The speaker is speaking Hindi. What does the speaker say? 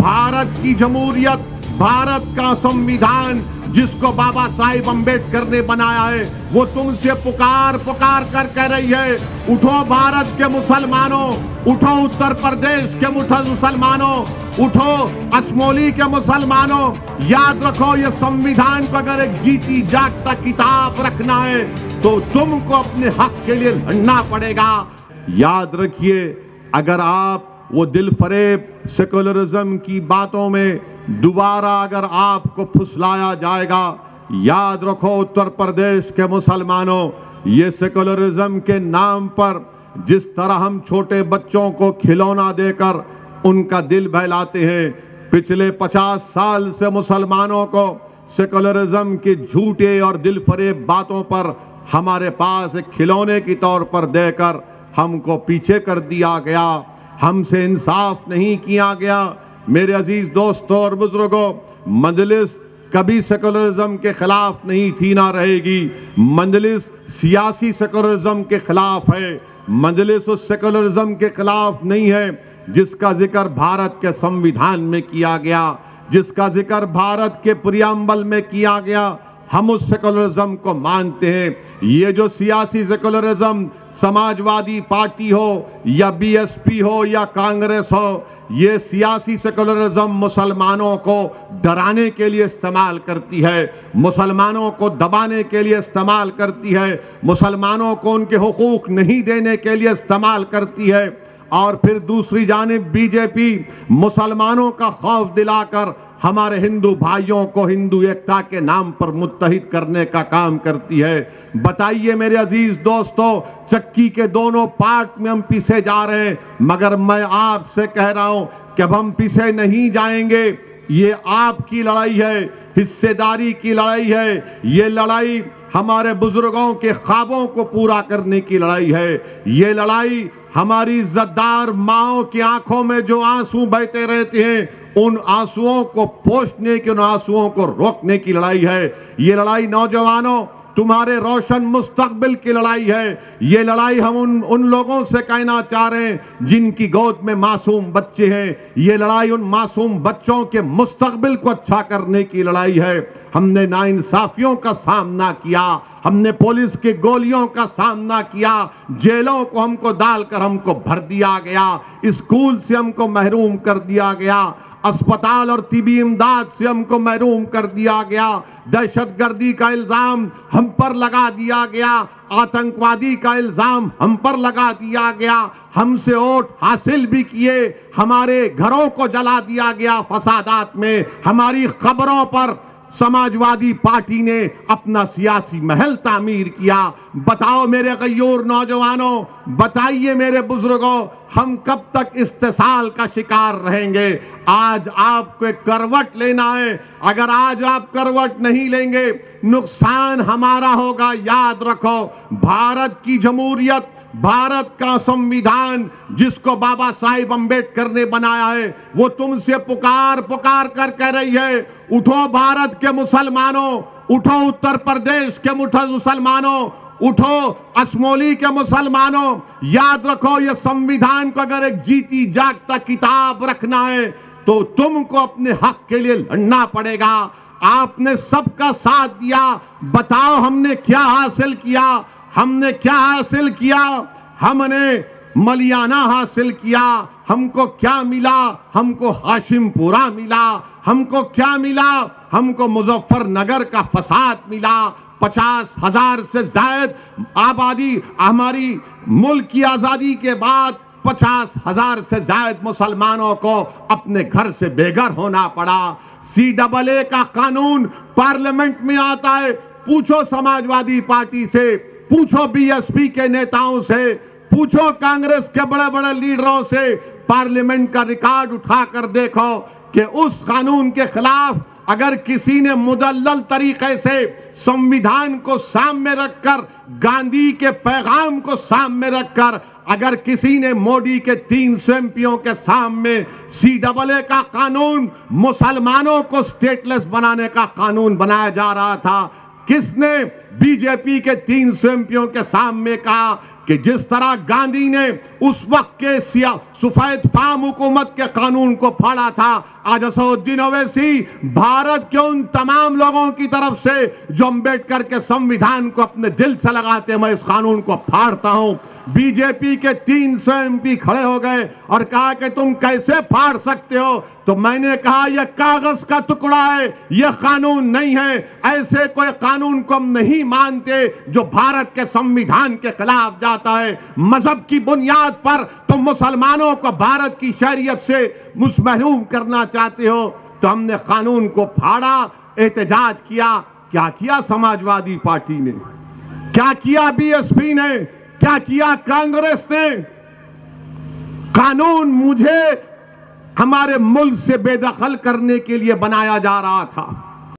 भारत की जमहूरियत, भारत का संविधान जिसको बाबा साहिब अम्बेडकर ने बनाया है, वो तुमसे पुकार पुकार कर कह रही है, उठो भारत के मुसलमानों, उठो उत्तर प्रदेश के मुसलमानों, उठो असमोली के मुसलमानों, याद रखो ये संविधान को अगर एक जीती जागता किताब रखना है तो तुमको अपने हक के लिए लड़ना पड़ेगा। याद रखिए, अगर आप वो दिल फरेब सेकुलरिज्म की बातों में दोबारा अगर आपको फुसलाया जाएगा, याद रखो उत्तर प्रदेश के मुसलमानों, ये सेकुलरिज्म के नाम पर जिस तरह हम छोटे बच्चों को खिलौना देकर उनका दिल बहलाते हैं, पिछले 50 साल से मुसलमानों को सेकुलरिज्म के झूठे और दिल फरेब बातों पर हमारे पास एक खिलौने के तौर पर देकर हमको पीछे कर दिया गया, हमसे इंसाफ नहीं किया गया। मेरे अजीज दोस्तों और बुजुर्गों, मजलिस कभी सेकुलरिज्म के खिलाफ नहीं थी, ना रहेगी। मजलिस सियासी सेकुलरिज्म के खिलाफ है। मजलिस उस सेकुलरिज्म के खिलाफ नहीं है जिसका जिक्र भारत के संविधान में किया गया, जिसका जिक्र भारत के प्रियम्बल में किया गया। हम उस सेकुलरिज्म को मानते हैं। ये जो सियासी सेकुलरिज्म समाजवादी पार्टी हो या बीएसपी हो या कांग्रेस हो, ये सियासी सेकुलरिज्म मुसलमानों को डराने के लिए इस्तेमाल करती है, मुसलमानों को दबाने के लिए इस्तेमाल करती है, मुसलमानों को उनके हुकूक नहीं देने के लिए इस्तेमाल करती है। और फिर दूसरी जानिब बीजेपी मुसलमानों का खौफ दिलाकर हमारे हिंदू भाइयों को हिंदू एकता के नाम पर मुत्तहिद करने का काम करती है। बताइए मेरे अजीज दोस्तों, चक्की के दोनों पार्ट में हम पीछे जा रहे हैं, मगर मैं आपसे कह रहा हूं कि अब हम पीछे नहीं जाएंगे। ये आपकी लड़ाई है, हिस्सेदारी की लड़ाई है। ये लड़ाई हमारे बुजुर्गों के ख्वाबों को पूरा करने की लड़ाई है। ये लड़ाई हमारी इज्जतदार माओं की आंखों में जो आंसू बहते रहते हैं, उन आंसुओं को पोंछने की, उन आंसुओं को रोकने की लड़ाई है। ये लड़ाई नौजवानों, तुम्हारे रोशन मुस्तकबिल की लड़ाई है। ये लड़ाई हम उन लोगों से कहना चाह रहे हैं जिनकी गोद में मासूम बच्चे हैं। ये लड़ाई उन मासूम बच्चों के मुस्तकबिल को अच्छा करने की लड़ाई है। हमने नाइंसाफियों का सामना किया, हमने पुलिस की गोलियों का सामना किया, जेलों को हमको डालकर हमको भर दिया गया, स्कूल से हमको महरूम कर दिया गया, अस्पताल और तिबी इमदाद से हमको महरूम कर दिया गया, दहशतगर्दी का इल्जाम हम पर लगा दिया गया, आतंकवादी का इल्जाम हम पर लगा दिया गया, हमसे वोट हासिल भी किए, हमारे घरों को जला दिया गया फसादात में, हमारी खबरों पर समाजवादी पार्टी ने अपना सियासी महल तामीर किया। बताओ मेरे गयूर नौजवानों, बताइए मेरे बुजुर्गों, हम कब तक इस्तेसाल का शिकार रहेंगे? आज आपको एक करवट लेना है। अगर आज आप करवट नहीं लेंगे, नुकसान हमारा होगा। याद रखो, भारत की जमहूरियत, भारत का संविधान जिसको बाबा साहिब अम्बेडकर ने बनाया है, वो तुमसे पुकार पुकार कर कह रही है, उठो भारत के मुसलमानों, उठो उत्तर प्रदेश के मुसलमानों, उठो असमोली के मुसलमानों। याद रखो, ये संविधान को अगर एक जीती जागता किताब रखना है तो तुमको अपने हक के लिए लड़ना पड़ेगा। आपने सबका साथ दिया, बताओ हमने क्या हासिल किया? हमने क्या हासिल किया? हमने मलियाना हासिल किया। हमको क्या मिला? हमको हाशिमपुरा मिला। हमको क्या मिला? हमको मुजफ्फरनगर का फसाद मिला। 50,000 से ज्यादा आबादी, हमारी मुल्क की आजादी के बाद 50,000 से ज्यादा मुसलमानों को अपने घर से बेघर होना पड़ा। CAA का कानून पार्लियामेंट में आता है, पूछो समाजवादी पार्टी से, पूछो बीएसपी के नेताओं से, पूछो कांग्रेस के बड़े बड़े लीडरों से, पार्लियामेंट का रिकॉर्ड उठाकर देखो कि उस कानून के खिलाफ अगर किसी ने मुदल्लल तरीके से संविधान को सामने रखकर, गांधी के पैगाम को सामने रखकर, अगर किसी ने मोदी के 300 एमपियों के सामने CAA का कानून, मुसलमानों को स्टेटलेस बनाने का कानून बनाया जा रहा था, किसने बीजेपी के 300 एमपियों के सामने कहा कि जिस तरह गांधी ने उस वक्त के सफेद फाम हुकूमत के कानून को फाड़ा था, आज असदुद्दीन ओवैसी भारत के उन तमाम लोगों की तरफ से जो अंबेडकर के संविधान को अपने दिल से लगाते हैं, मैं इस कानून को फाड़ता हूं। बीजेपी के 300 एमपी खड़े हो गए और कहा कि तुम कैसे फाड़ सकते हो, तो मैंने कहा यह कागज का टुकड़ा है, यह कानून नहीं है। ऐसे कोई कानून को हम नहीं मानते जो भारत के संविधान के खिलाफ जाता है। मजहब की बुनियाद पर तुम मुसलमानों को भारत की शरीयत से महरूम करना चाहते हो, तो हमने कानून को फाड़ा, एहतजाज किया। क्या किया समाजवादी पार्टी ने, क्या किया बीएसपी ने, क्या किया कांग्रेस ने? कानून मुझे हमारे मुल्क से बेदखल करने के लिए बनाया जा रहा था।